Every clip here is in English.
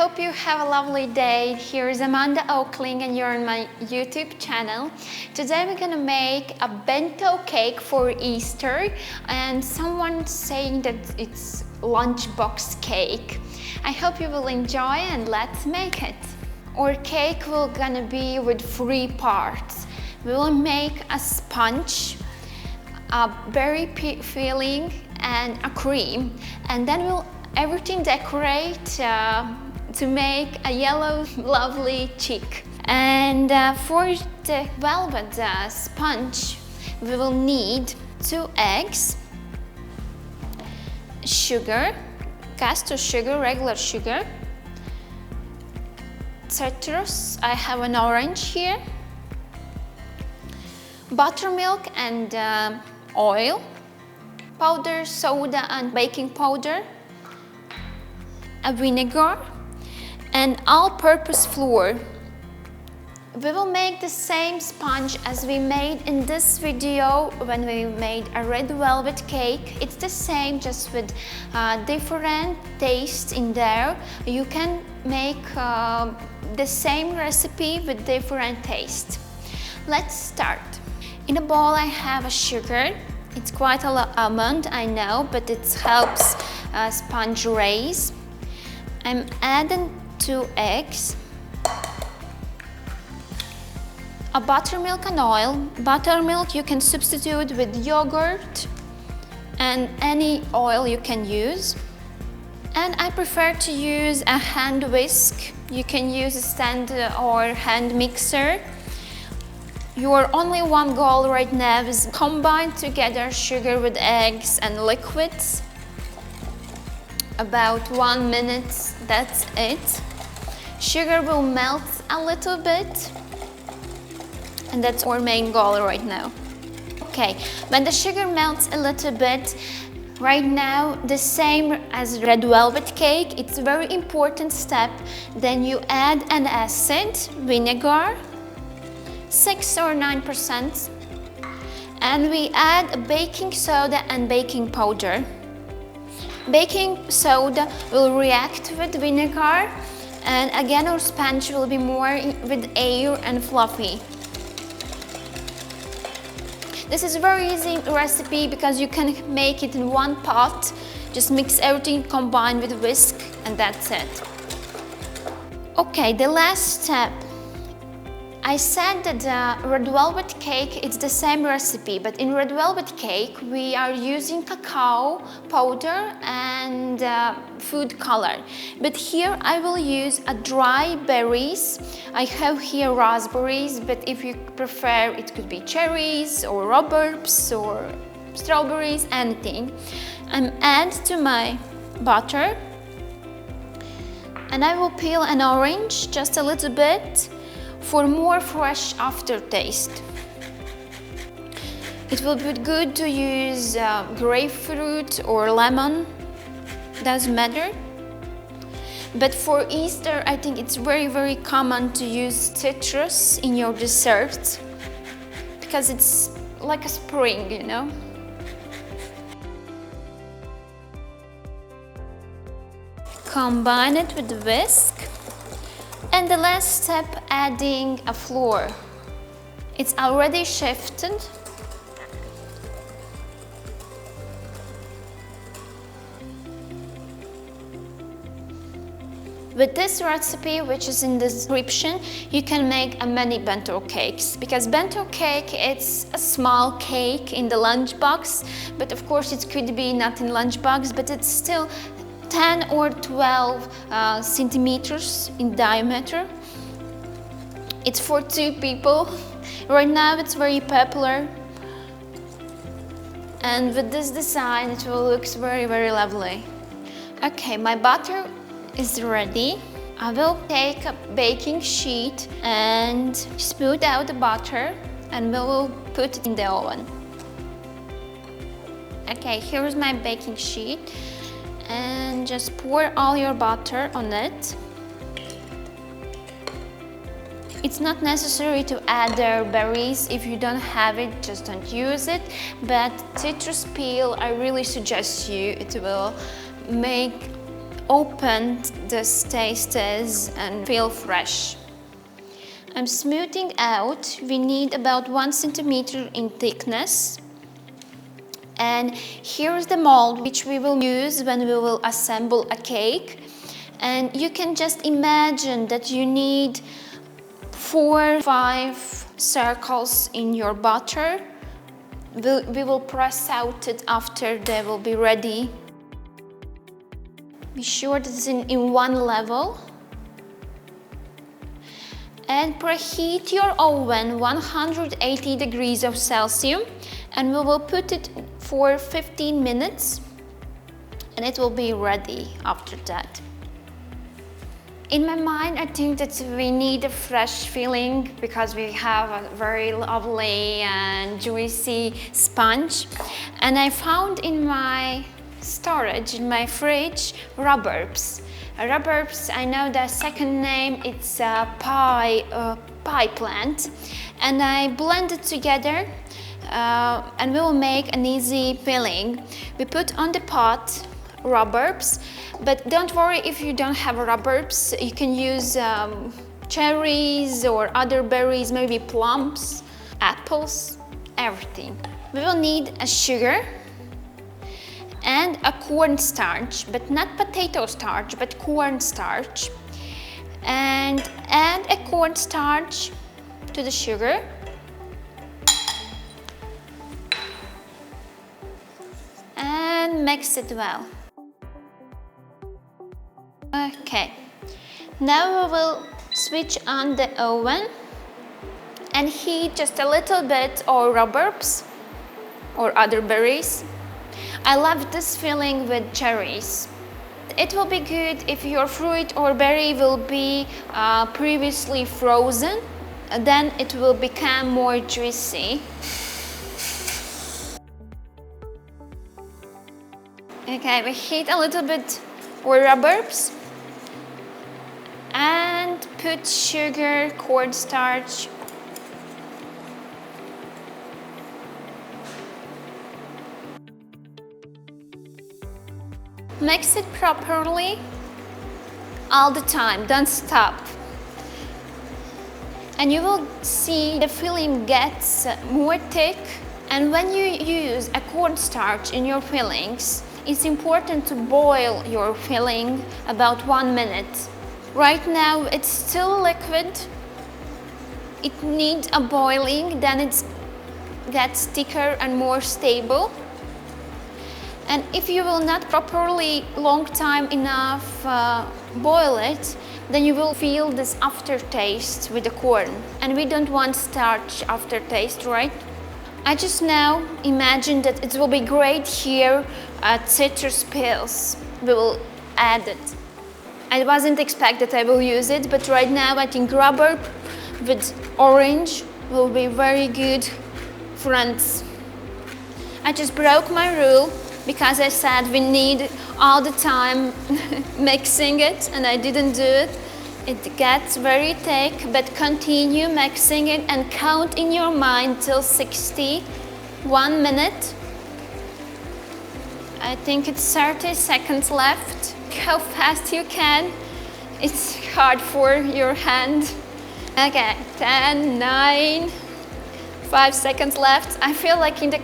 hope you have a lovely day. Here is Amanda Oakling and you're on my YouTube channel. Today we're gonna make a bento cake for Easter, and someone's saying that it's lunchbox cake. I hope you will enjoy, and let's make it. Our cake will gonna be with 3 parts. We will make a sponge, a berry filling and a cream, and then we'll everything decorate to make a yellow lovely cheek. And for the velvet sponge we will need 2 eggs, sugar, caster sugar, regular sugar, citrus, I have an orange here, buttermilk and oil, powder soda and baking powder, a vinegar, and all-purpose flour. We will make the same sponge as we made in this video when we made a red velvet cake. It's the same, just with different taste in there. You can make the same recipe with different taste. Let's start. In a bowl I have a sugar. It's quite a amount, I know, but it helps sponge rise. I'm adding 2 eggs, a buttermilk and oil. Buttermilk you can substitute with yogurt and any oil you can use. And I prefer to use a hand whisk. You can use a stand or hand mixer. Your only one goal right now is combine together sugar with eggs and liquids. About 1 minute, that's it. Sugar will melt a little bit, and that's our main goal right now. Okay, when the sugar melts a little bit, right now the same as red velvet cake, it's a very important step. Then you add an acid, vinegar, 6 or 9%, and we add baking soda and baking powder. Baking soda will react with vinegar, and again our sponge will be more with air and fluffy. This is a very easy recipe because you can make it in one pot. Just mix everything, combine with whisk, and that's it. Okay, the last step. I said that red velvet cake, it's the same recipe, but in red velvet cake we are using cacao powder and food color. But here I will use a dry berries. I have here raspberries, but if you prefer, it could be cherries or rhubarbs or strawberries, anything. I'm add to my butter, and I will peel an orange, just a little bit, for more fresh aftertaste. It will be good to use grapefruit or lemon, doesn't matter. But for Easter, I think it's very common to use citrus in your dessert because it's like a spring, you know. Combine it with the whisk. And the last step, adding a flour. It's already shifted. With this recipe, which is in the description, you can make many bento cakes, because bento cake, it's a small cake in the lunchbox, but of course it could be not in lunchbox, but it's still 10 or 12 centimeters in diameter. It's for 2 people. Right now it's very popular, and with this design it will look very lovely. Okay, my butter is ready. I will take a baking sheet and smooth out the butter, and we will put it in the oven. Okay, here's my baking sheet. And just pour all your butter on it. It's not necessary to add the berries. If you don't have it, just don't use it. But citrus peel, I really suggest you. It will make open this taste is and feel fresh. I'm smoothing out. We need about 1 centimeter in thickness. And here's the mold which we will use when we will assemble a cake. And you can just imagine that you need 4 or 5 circles in your butter. We will press out it after they will be ready. Be sure that it's in one level. And preheat your oven 180 degrees of Celsius, and we will put it for 15 minutes and it will be ready after that. In my mind, I think that we need a fresh filling because we have a very lovely and juicy sponge. And I found in my storage, in my fridge, rhubarbs. Rhubarbs, I know the second name, it's a pie plant. And I blend it together and we will make an easy filling. We put on the pot rhubarbs, but don't worry if you don't have rhubarbs. You can use cherries or other berries, maybe plums, apples, everything. We will need a sugar and a cornstarch, but not potato starch, but cornstarch. And add a cornstarch to the sugar. And mix it well. Okay, now we will switch on the oven and heat just a little bit or rhubarbs or other berries. I love this filling with cherries. It will be good if your fruit or berry will be previously frozen, then it will become more juicy. Okay, we heat a little bit or rhubarbs and put sugar, cornstarch. Mix it properly all the time, don't stop. And you will see the filling gets more thick. And when you use a cornstarch in your fillings, it's important to boil your filling about 1 minute. Right now it's still liquid. It needs a boiling, then it gets thicker and more stable. And if you will not properly long time enough boil it, then you will feel this aftertaste with the corn. And we don't want starch aftertaste, right? I just now imagine that it will be great here at citrus pills. We will add it. I wasn't expect that I will use it, but right now I think rhubarb with orange will be very good friends. I just broke my rule because I said we need all the time mixing it, and I didn't do it. It gets very thick, but continue mixing it and count in your mind till 60. 1 minute. I think it's 30 seconds left. How fast you can. It's hard for your hand. Okay, 10, 9, 5 seconds left. I feel like in the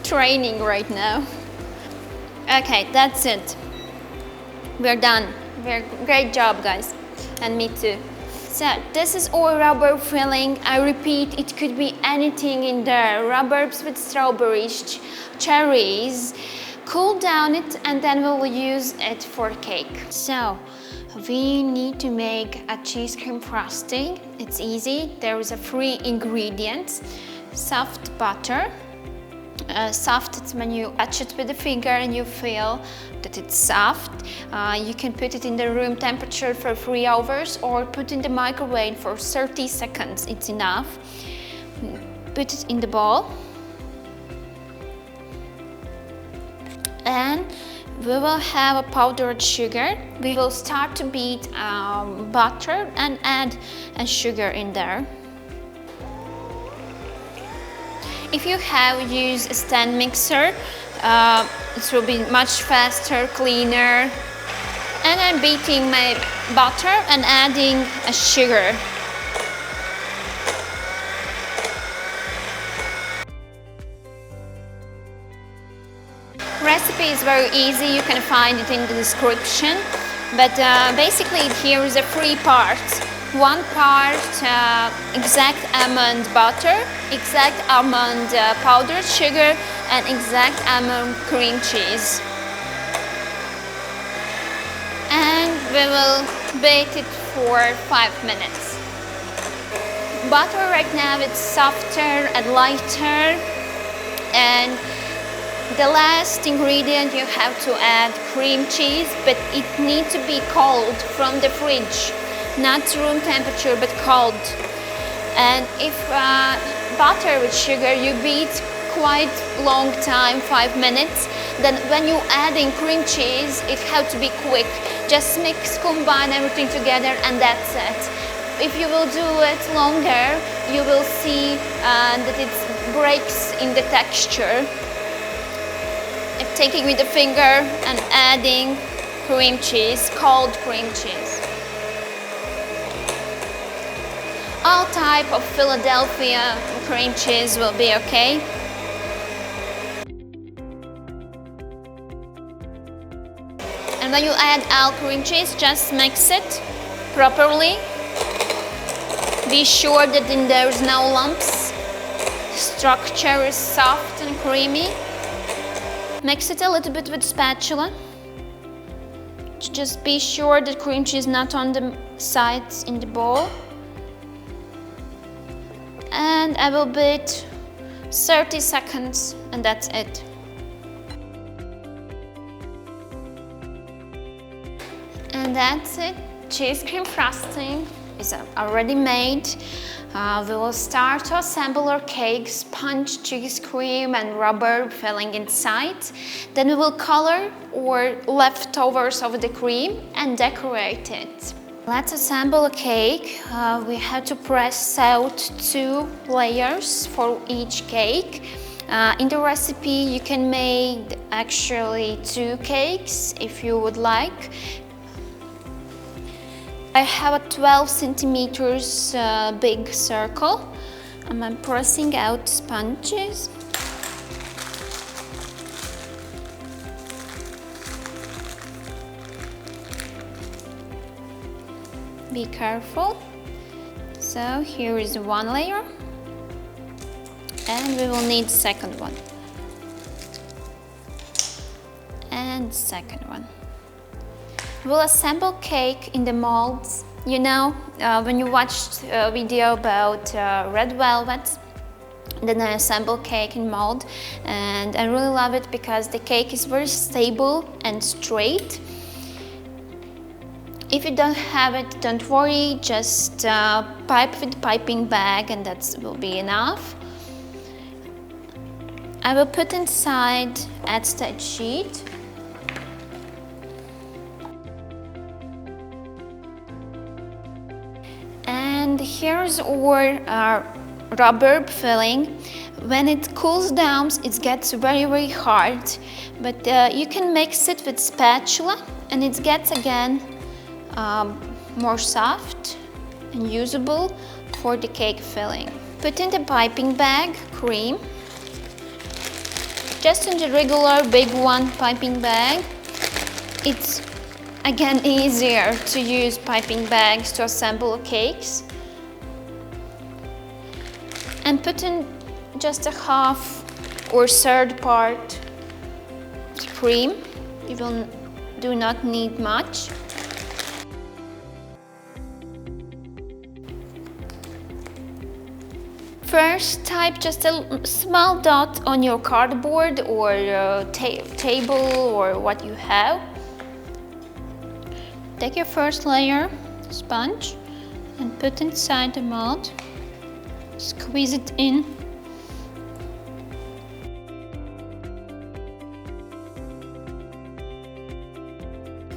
training right now. Okay, that's it. We're done. Great job, guys. And me too. So this is all rhubarb filling. I repeat, it could be anything in there. Rhubarbs with strawberries, cherries. Cool down it and then we will use it for cake. So we need to make a cheese cream frosting. It's easy. There is a 3 ingredients. Soft butter. Soft, it's when you touch it with the finger and you feel that it's soft. You can put it in the room temperature for 3 hours or put in the microwave for 30 seconds. It's enough. Put it in the bowl. And we will have a powdered sugar. We will start to beat butter and add a sugar in there. If you have used a stand mixer, it will be much faster, cleaner. And I'm beating my butter and adding a sugar. Recipe is very easy, you can find it in the description. But basically here is a three parts. One part exact almond butter, exact almond powdered sugar, and exact almond cream cheese. And we will bake it for 5 minutes. Butter right now it's softer and lighter, and the last ingredient you have to add cream cheese, but it needs to be cold from the fridge, not room temperature but cold. And if butter with sugar you beat quite long time, 5 minutes, then when you add in cream cheese it has to be quick. Just mix, combine everything together and that's it. If you will do it longer, you will see that it breaks in the texture. I'm taking with the finger and adding cream cheese, cold cream cheese. All type of Philadelphia cream cheese will be okay. And when you add all cream cheese, just mix it properly. Be sure that there is no lumps. Structure is soft and creamy. Mix it a little bit with spatula. Just be sure that cream cheese is not on the sides in the bowl. And I will beat 30 seconds and that's it. And that's it. Cheese cream frosting is already made. We will start to assemble our cake, sponge, cheese cream and rhubarb filling inside. Then we will color our leftovers of the cream and decorate it. Let's assemble a cake. We have to press out 2 layers for each cake. In the recipe you can make actually 2 cakes if you would like. I have a 12 centimeters big circle and I'm pressing out sponges. Be careful. So here is one layer and we will need second one and second one. We'll assemble cake in the molds. You know, when you watched a video about red velvet, then I assemble cake in mold and I really love it because the cake is very stable and straight. If you don't have it, don't worry, just pipe with piping bag and that will be enough. I will put inside outside sheet. And here's our rhubarb filling. When it cools down, it gets very hard, but you can mix it with spatula and it gets again more soft and usable for the cake filling. Put in the piping bag cream, just in the regular big one piping bag. It's again easier to use piping bags to assemble cakes. And put in just a half or third part cream. You do not need much. First, type just a small dot on your cardboard or table or what you have. Take your first layer, sponge, and put inside the mold. Squeeze it in.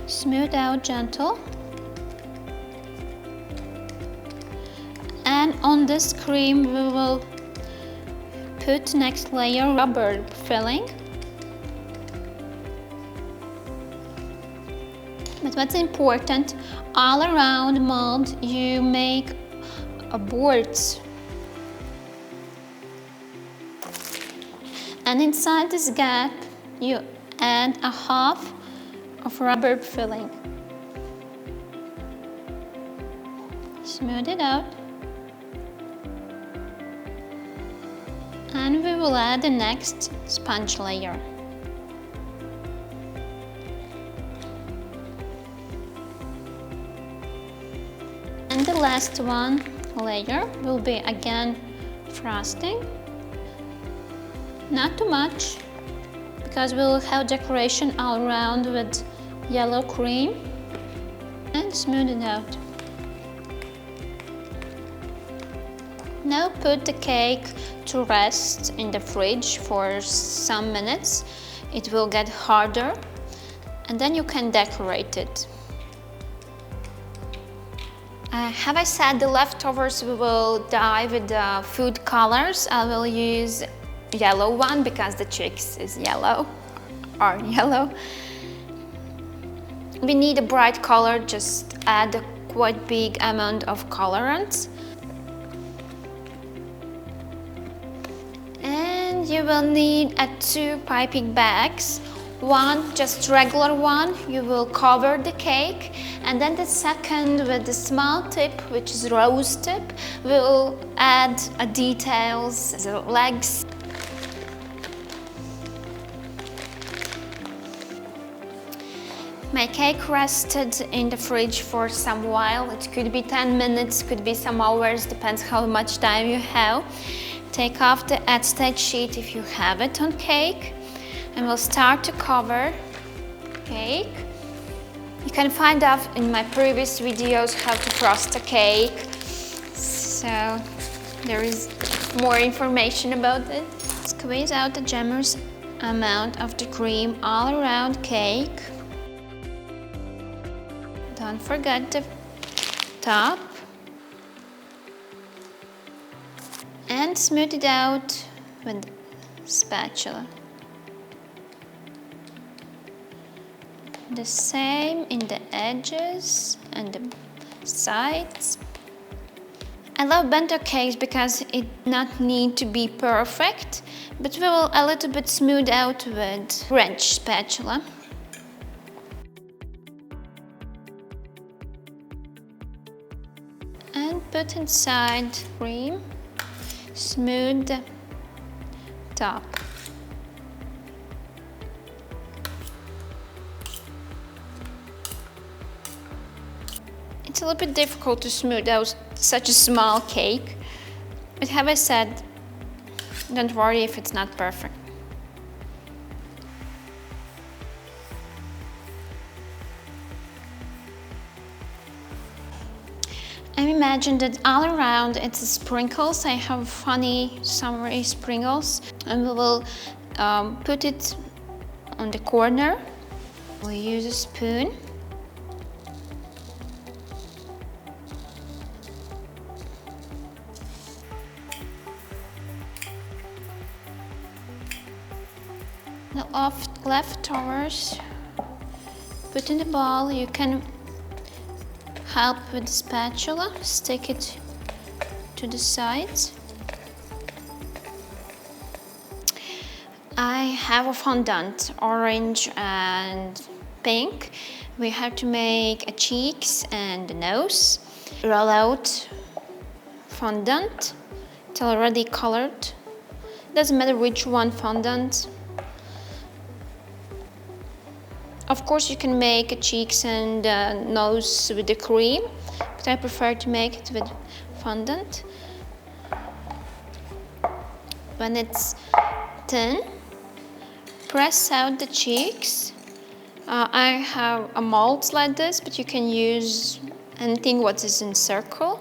Smooth out gentle. And on this cream we will put next layer rhubarb filling. But what's important, all around mold you make boards. And inside this gap you add a half of rhubarb filling. Smooth it out. And we will add the next sponge layer. And the last one layer will be again frosting. Not too much, because we will have decoration all around with yellow cream. And smooth it out. Now put the cake to rest in the fridge for some minutes. It will get harder and then you can decorate it. Have I said the leftovers we will dye with the food colors? I will use yellow one because the chicks is yellow, are yellow. We need a bright color, just add a quite big amount of colorants. And you will need 2 piping bags. One, just regular one, you will cover the cake, and then the second with the small tip, which is rose tip, will add details, the legs. My cake rested in the fridge for some while. It could be 10 minutes, could be some hours, depends how much time you have. Take off the acetate sheet if you have it on cake, and we'll start to cover cake. You can find out in my previous videos how to frost a cake, so there is more information about it. Squeeze out the generous amount of the cream all around cake. Don't forget the top. And smooth it out with spatula. The same in the edges and the sides. I love bento cakes because it not need to be perfect, but we will a little bit smooth out with wrench spatula. And put inside cream. Smooth the top. It's a little bit difficult to smooth out such a small cake, but have I said, don't worry if it's not perfect. I imagine that all around it's sprinkles. I have funny summery sprinkles, and we will put it on the corner. We'll use a spoon. The leftovers, put in the bowl. You can help with the spatula, stick it to the sides. I have a fondant, orange and pink. We have to make a cheeks and the nose. Roll out fondant. It's already colored. Doesn't matter which one fondant. Of course, you can make a cheeks and nose with the cream, but I prefer to make it with fondant. When it's thin, press out the cheeks. I have a mold like this, but you can use anything what is in circle.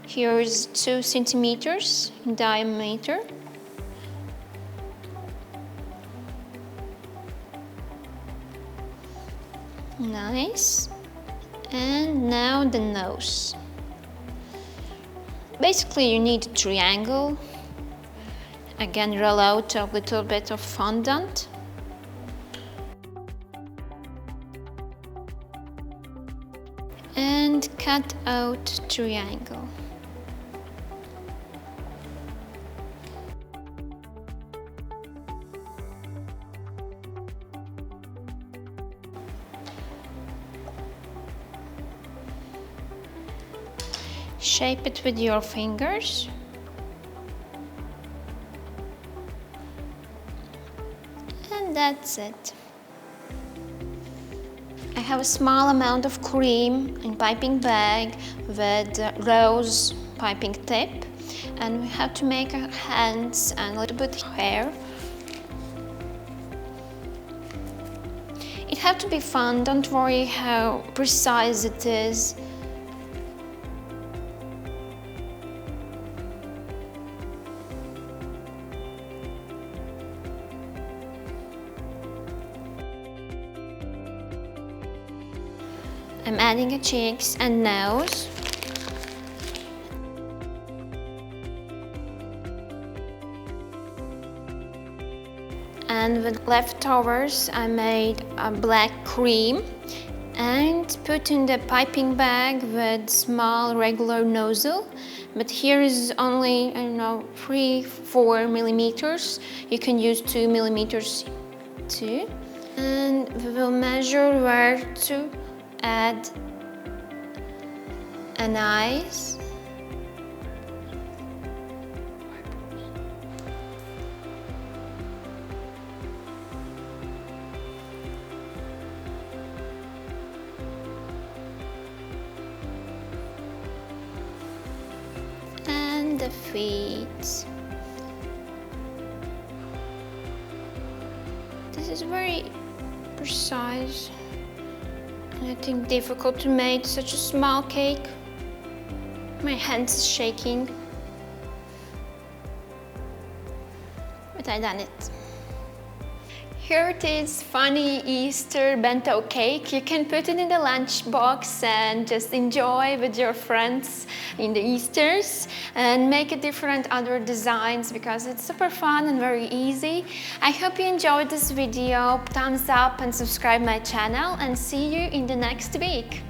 Here is 2 centimeters in diameter. Nice. And now the nose. Basically you need a triangle. Again, roll out a little bit of fondant. cut out triangle. Shape it with your fingers. And that's it. I have a small amount of cream in piping bag with rose piping tip, and we have to make our hands and a little bit hair. It have to be fun, don't worry how precise it is. I'm adding a cheeks and nose. And with leftovers, I made a black cream and put in the piping bag with small regular nozzle. But here is only, I don't know, 3-4 millimeters. You can use 2 millimeters too. And we will measure where to add an eyes. And the feet. This is very precise. I think difficult to make such a small cake. My hands shaking. But I done it. Here it is, funny Easter bento cake. You can put it in the lunchbox and just enjoy with your friends in the Easters and make a different other designs because it's super fun and very easy. I hope you enjoyed this video. Thumbs up and subscribe my channel, and see you in the next week.